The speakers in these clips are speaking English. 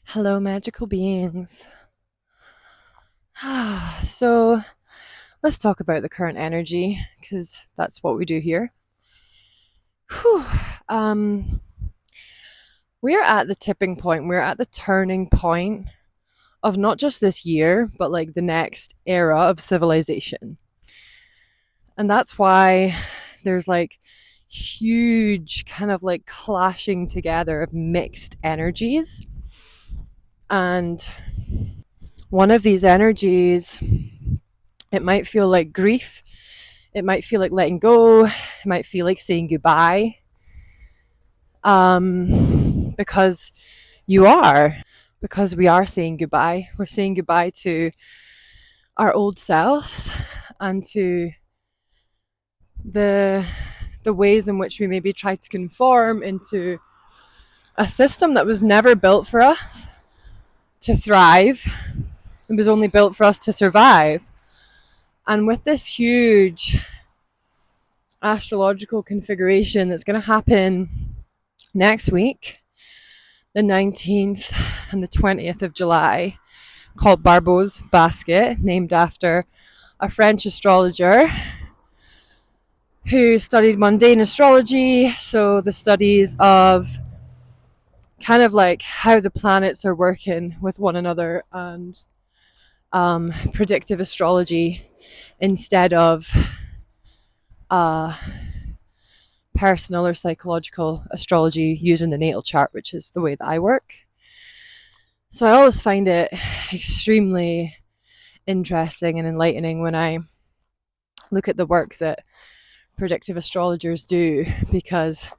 Hello, magical beings. So, let's talk about the current energy because that's what we do here. Whew. Um, we're at the tipping point, we're at the turning point of not just this year, but like the next era of civilization. And that's why there's like huge kind of like clashing together of mixed energies. And one of these energies, it might feel like grief. It might feel like letting go. It might feel like saying goodbye. Because you are, because we are saying goodbye. We're saying goodbye to our old selves and to the the ways in which we maybe try to conform into a system that was never built for us to thrive. It was only built for us to survive. And with this huge astrological configuration that's going to happen next week, the 19th and the 20th of July, called Barbot's Basket, named after a French astrologer who studied mundane astrology, so the studies of kind of like how the planets are working with one another, and predictive astrology instead of uh, personal or psychological astrology using the natal chart, which is the way that I work. So I always find it extremely interesting and enlightening when I look at the work that predictive astrologers do, because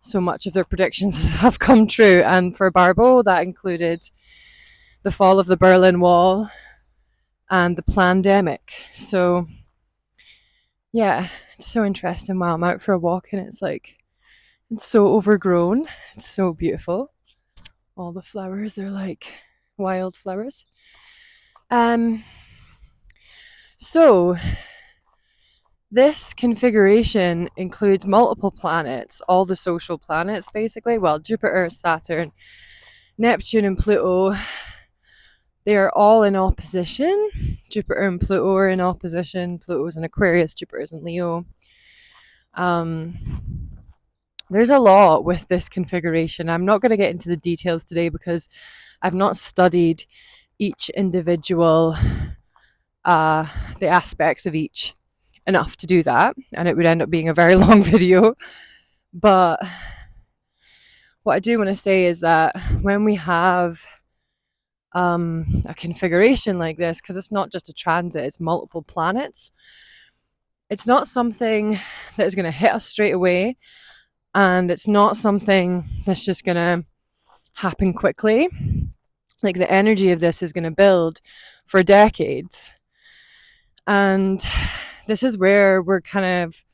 so much of their predictions have come true. And for Barbot, that included the fall of the Berlin Wall and the pandemic. So yeah, it's so interesting. Wow, I'm out for a walk and it's like, it's so overgrown. It's so beautiful. All the flowers are like wildflowers. Um, so this configuration includes multiple planets, all the social planets basically. Well, Jupiter, Saturn, Neptune, and Pluto. They are all in opposition. Jupiter and Pluto are in opposition. Pluto's in Aquarius, Jupiter's in Leo. There's a lot with this configuration. I'm not going to get into the details today because I've not studied each individual, the aspects of each enough to do that, and it would end up being a very long video. But what I do want to say is that when we have a configuration like this, because it's not just a transit, it's multiple planets, it's not something that is going to hit us straight away, and it's not something that's just going to happen quickly. Like the energy of this is going to build for decades. And this is where we're kind of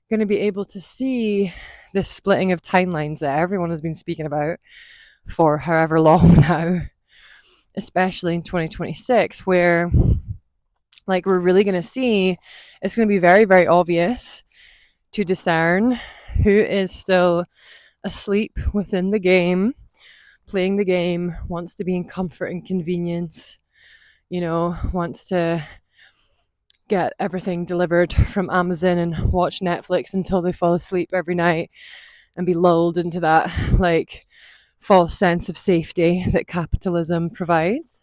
going to be able to see this splitting of timelines that everyone has been speaking about for however long now, especially in 2026, where like we're really going to see, it's going to be very, very obvious to discern who is still asleep within the game, playing the game, wants to be in comfort and convenience, wants to get everything delivered from Amazon and watch Netflix until they fall asleep every night and be lulled into that like false sense of safety that capitalism provides,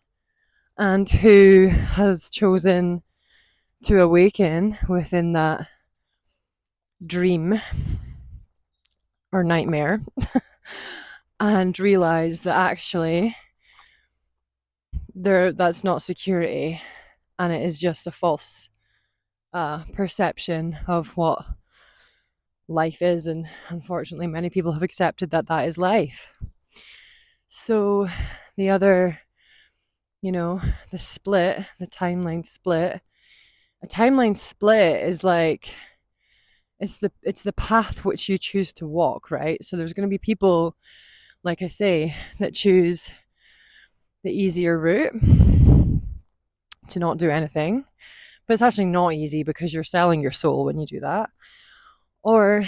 and who has chosen to awaken within that dream or nightmare and realize that actually that's not security, and it is just a false perception of what life is, and unfortunately many people have accepted that that is life. So the other, the split, the timeline split, a timeline split is like it's the path which you choose to walk, right? So there's going to be people, like I say, that choose the easier route to not do anything, but it's actually not easy because you're selling your soul when you do that. Or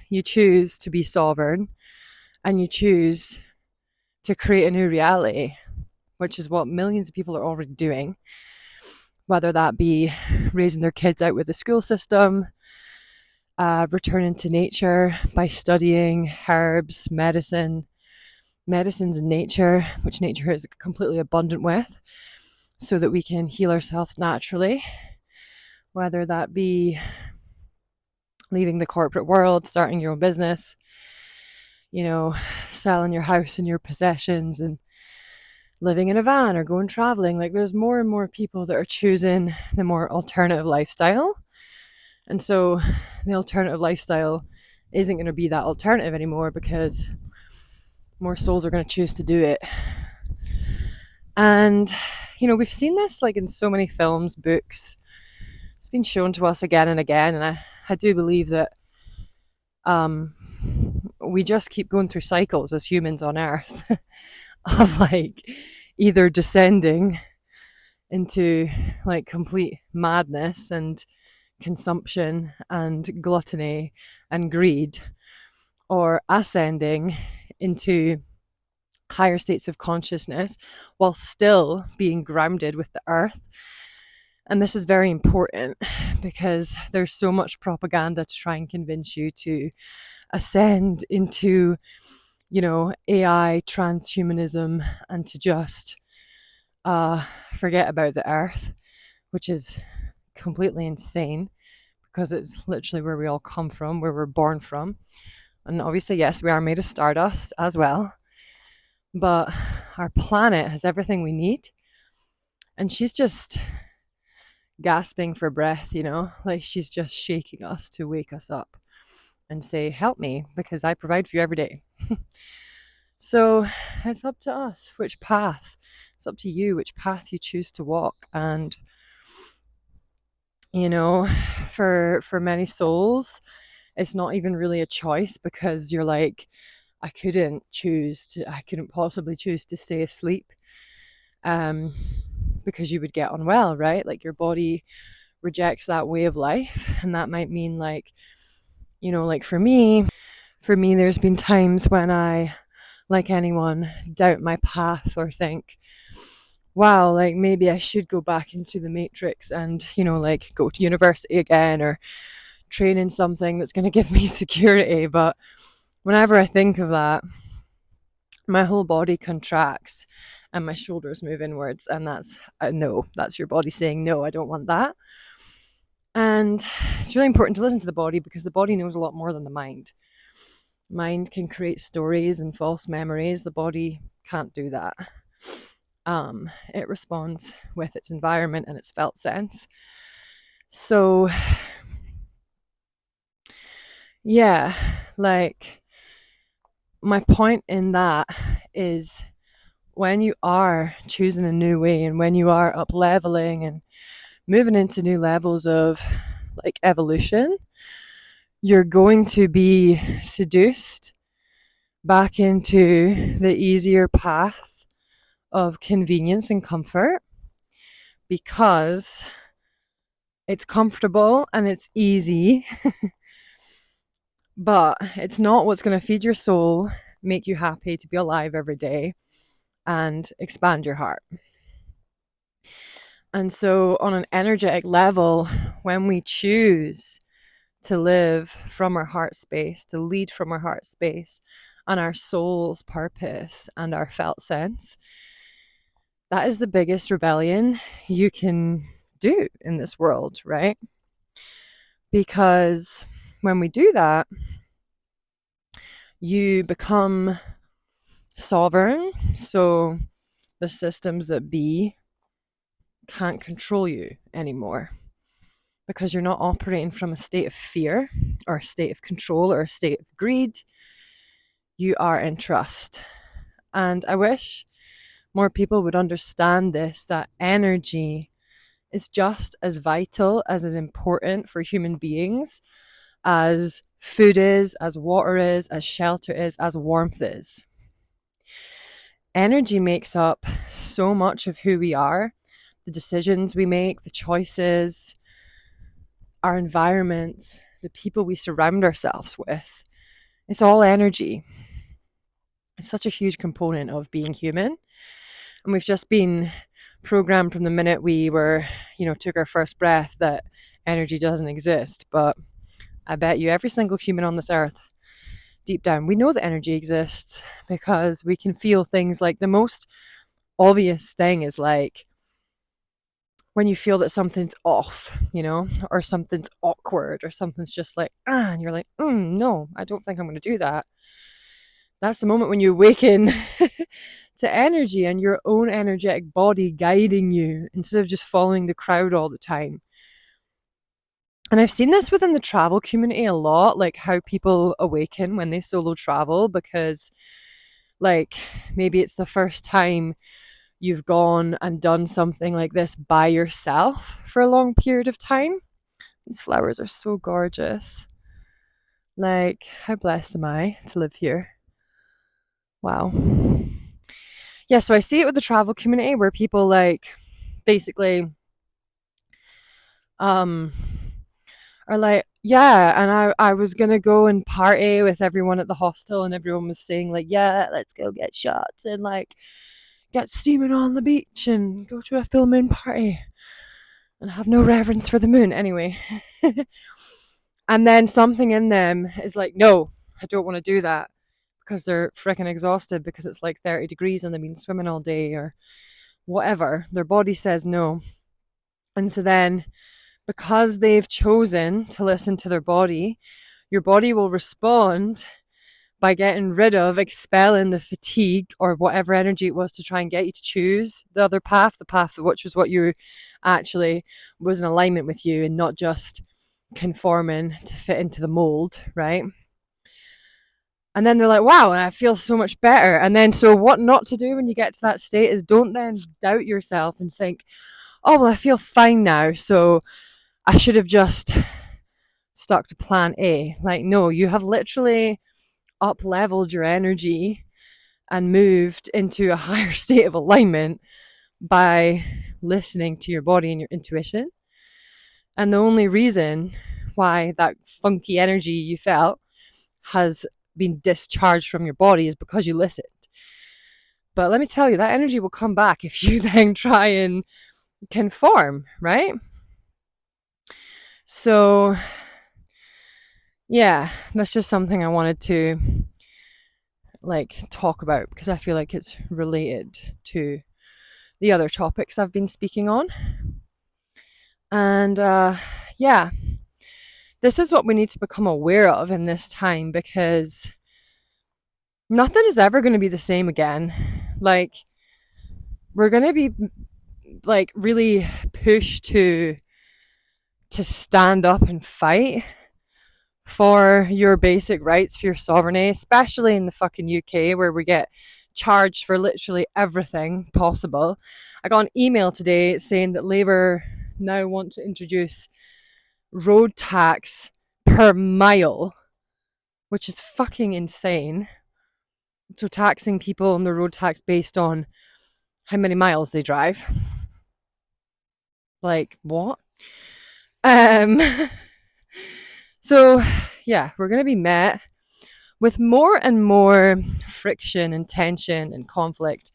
you choose to be sovereign and you choose to create a new reality, which is what millions of people are already doing, whether that be raising their kids out with the school system, returning to nature by studying herbs, medicines in nature, which nature is completely abundant with, so that we can heal ourselves naturally, whether that be leaving the corporate world, starting your own business, selling your house and your possessions and living in a van or going traveling. Like, there's more and more people that are choosing the more alternative lifestyle. And so the alternative lifestyle isn't going to be that alternative anymore because more souls are going to choose to do it. And, we've seen this like in so many films, books. It's been shown to us again and again. And I do believe that we just keep going through cycles as humans on Earth of like either descending into like complete madness and consumption and gluttony and greed, or ascending into higher states of consciousness while still being grounded with the earth. And this is very important because there's so much propaganda to try and convince you to ascend into, AI transhumanism and to just forget about the earth, which is completely insane because it's literally where we all come from, where we're born from. And obviously, yes, we are made of stardust as well, but our planet has everything we need. And she's just gasping for breath, like she's just shaking us to wake us up and say, help me, because I provide for you every day. So it's up to us which path. It's up to you which path you choose to walk. And for many souls, it's not even really a choice because you're like, I couldn't possibly choose to stay asleep, because you would get unwell, right? Like your body rejects that way of life. And that might mean like for me, there's been times when I, like anyone, doubt my path or think, wow, like maybe I should go back into the matrix and, like go to university again or train in something that's going to give me security. But whenever I think of that, my whole body contracts and my shoulders move inwards. And that's no, that's your body saying, no, I don't want that. And it's really important to listen to the body because the body knows a lot more than the mind. Mind can create stories and false memories. The body can't do that. It responds with its environment and its felt sense. So, yeah, like my point in that is when you are choosing a new way and when you are up leveling and moving into new levels of like evolution, you're going to be seduced back into the easier path of convenience and comfort because it's comfortable and it's easy, but it's not what's going to feed your soul, make you happy to be alive every day, and expand your heart. And so on an energetic level, when we choose to live from our heart space, to lead from our heart space and our soul's purpose and our felt sense, that is the biggest rebellion you can do in this world, right? Because when we do that, you become sovereign. So the systems that be can't control you anymore because you're not operating from a state of fear or a state of control or a state of greed. You are in trust. And I wish more people would understand this, that energy is just as vital, as important for human beings as food is, as water is, as shelter is, as warmth is. Energy makes up so much of who we are, the decisions we make, the choices, our environments, the people we surround ourselves with. It's all energy. It's such a huge component of being human. And we've just been programmed from the minute we were, took our first breath that energy doesn't exist. But I bet you every single human on this earth, deep down, we know that energy exists because we can feel things. Like the most obvious thing is like when you feel that something's off, or something's awkward, or something's just like, and you're like, no, I don't think I'm going to do that. That's the moment when you awaken to energy and your own energetic body guiding you instead of just following the crowd all the time. And I've seen this within the travel community a lot, like how people awaken when they solo travel, because like maybe it's the first time you've gone and done something like this by yourself for a long period of time. These flowers are so gorgeous. Like, how blessed am I to live here? Wow. Yeah, so I see it with the travel community where people like basically are like, yeah, and I was gonna go and party with everyone at the hostel, and everyone was saying like, yeah, let's go get shots and like get steaming on the beach and go to a full moon party and have no reverence for the moon. Anyway. And then something in them is like, no, I don't want to do that, because they're freaking exhausted because it's like 30 degrees and they've been swimming all day or whatever. Their body says no. And so then, because they've chosen to listen to their body, your body will respond by getting rid of, expelling the fatigue or whatever energy it was to try and get you to choose the other path, the path which was what you actually was in alignment with you and not just conforming to fit into the mold, right? And then they're like, wow, I feel so much better. And then, so what not to do when you get to that state is don't then doubt yourself and think, oh, well, I feel fine now, so I should have just stuck to plan A. Like, no, you have literally up-leveled your energy and moved into a higher state of alignment by listening to your body and your intuition. And the only reason why that funky energy you felt has been discharged from your body is because you listened. But let me tell you, that energy will come back if you then try and conform, right? So yeah, that's just something I wanted to like talk about because I feel like it's related to the other topics I've been speaking on. And yeah, this is what we need to become aware of in this time, because nothing is ever going to be the same again. Like, we're going to be like really pushed to stand up and fight for your basic rights, for your sovereignty, especially in the fucking UK where we get charged for literally everything possible. I got an email today saying that Labour now want to introduce road tax per mile, which is fucking insane. So taxing people on the road tax based on how many miles they drive. Like, what? So yeah, we're going to be met with more and more friction and tension and conflict,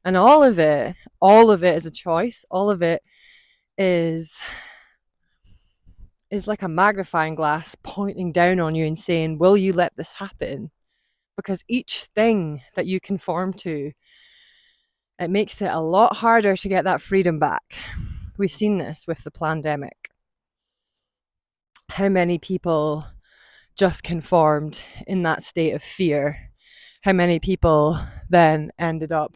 and all of it is a choice. All of it is like a magnifying glass pointing down on you and saying, will you let this happen? Because each thing that you conform to, it makes it a lot harder to get that freedom back. We've seen this with the pandemic. How many people just conformed in that state of fear? How many people then ended up,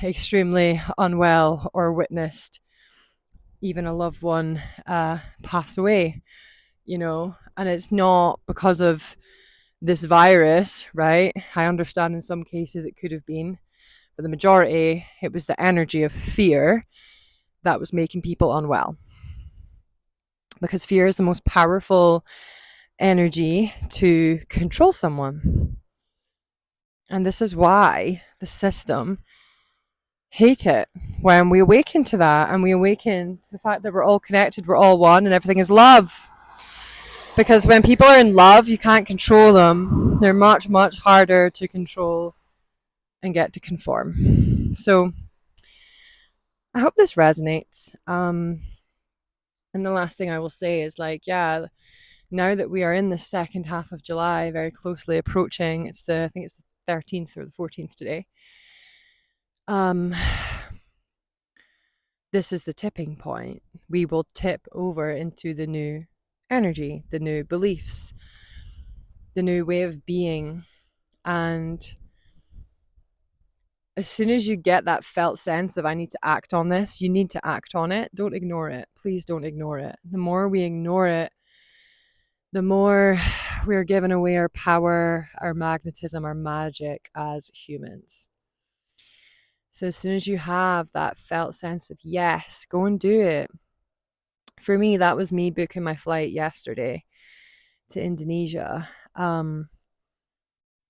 extremely unwell or witnessed even a loved one pass away, and it's not because of this virus, right? I understand in some cases it could have been, but the majority, it was the energy of fear that was making people unwell. Because fear is the most powerful energy to control someone. And this is why the system hate it. When we awaken to that and we awaken to the fact that we're all connected, we're all one, and everything is love. Because when people are in love, you can't control them. They're much, much harder to control and get to conform. So I hope this resonates. And the last thing I will say is like, yeah, now that we are in the second half of July, very closely approaching, I think it's the 13th or the 14th today. This is the tipping point. We will tip over into the new energy, the new beliefs, the new way of being. And as soon as you get that felt sense of I need to act on this, you need to act on it. Don't ignore it. Please don't ignore it. The more we ignore it, the more we're giving away our power, our magnetism, our magic as humans. So as soon as you have that felt sense of yes, go and do it. For me, that was me booking my flight yesterday to Indonesia. I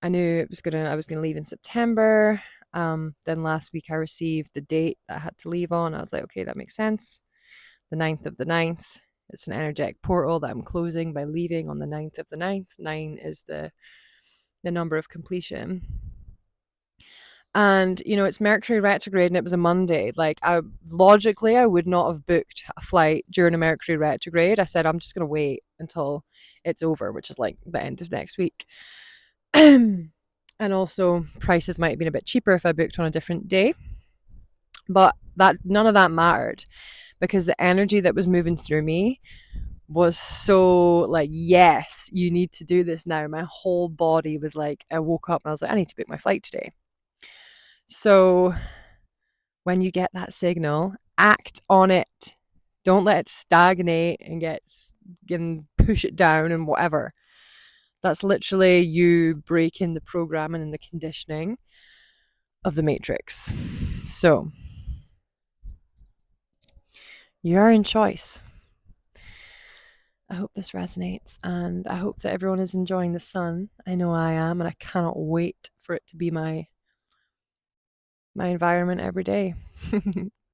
knew I was gonna leave in September. Then last week I received the date that I had to leave on. I was like, okay, that makes sense. The 9th of the 9th. It's an energetic portal that I'm closing by leaving on the 9th of the 9th. 9 is the number of completion. And, it's Mercury retrograde and it was a Monday. Like, logically, I would not have booked a flight during a Mercury retrograde. I said, I'm just going to wait until it's over, which is like the end of next week. And also, prices might have been a bit cheaper if I booked on a different day. But none of that mattered because the energy that was moving through me was so like, yes, you need to do this now. My whole body was like, I woke up and I was like, I need to book my flight today. So when you get that signal, act on it. Don't let it stagnate and push it down and whatever. That's literally you breaking the programming and the conditioning of the matrix. So you are in choice. I hope this resonates and I hope that everyone is enjoying the sun. I know I am, and I cannot wait for it to be my environment every day.